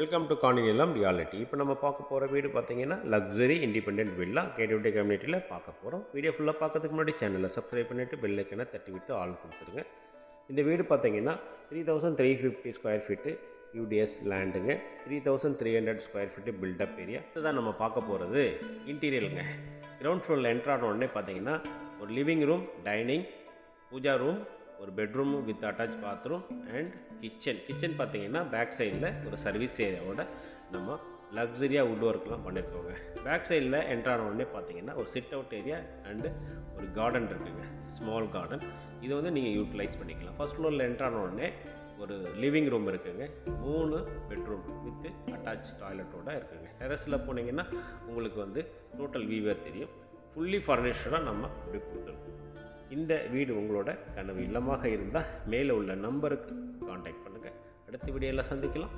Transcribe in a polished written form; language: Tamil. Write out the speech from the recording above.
Welcome to Kaninilam reality. இப்போ நம்ம பார்க்க போகிற வீடு பார்த்தீங்கன்னா லக்ஸரி இண்டிபெண்டன்ட் வில்லா கேடிவிட்டி கம்யூனிட்டியில் பார்க்க போகிறோம். வீடியோ ஃபுல்லாக பார்க்கறதுக்கு முன்னாடி சேனலை சப்ஸ்கிரைப் பண்ணிவிட்டு பெல் ஐக்கனை தட்டி விட்டு ஆள் கொடுத்துருங்க. இந்த வீடு பார்த்தீங்கன்னா 3350 ஸ்கொயர் ஃபீட்டு யூடிஎஸ் லேண்டுங்க, 3300 ஸ்கொயர் ஃபீட்டு பில்டப் ஏரியா. இதுதான் நம்ம பார்க்க போகிறது இன்டீரியருங்க. கிரவுண்ட் ஃப்ளோரில் என்ட்ரான உடனே பார்த்தீங்கன்னா ஒரு living room, dining, pooja room, ஒரு bedroom with attach bathroom and kitchen பார்த்தீங்கன்னா பேக் சைடில் ஒரு சர்வீஸ் ஏரியாவோட நம்ம லக்ஸரியாக வுட் ஒர்க்லாம் பண்ணியிருக்கோங்க. பேக் சைடில் என்ட்ரான உடனே பார்த்தீங்கன்னா ஒரு சிட் அவுட் ஏரியா அண்டு ஒரு கார்டன் இருக்குங்க, ஸ்மால் கார்டன். இது வந்து நீங்கள் யூட்டிலைஸ் பண்ணிக்கலாம். ஃபர்ஸ்ட் ஃப்ளோரில் என்ட்ரான உடனே ஒரு லிவிங் ரூம் இருக்குங்க, 3 பெட்ரூம் வித் அட்டாச் டாய்லெட்டோட இருக்குங்க. டெரஸில் போனீங்கன்னா உங்களுக்கு வந்து டோட்டல் வியூவே தெரியும். ஃபுல்லி ஃபர்னிஷ்டாக நம்ம இப்படி கொடுத்துருக்கோம். இந்த வீடு உங்களோட கனவு இல்லமாக இருந்தால் மேலே உள்ள நம்பருக்கு காண்டாக்ட் பண்ணுங்கள். அடுத்த வீடியோவில் சந்திக்கலாம்.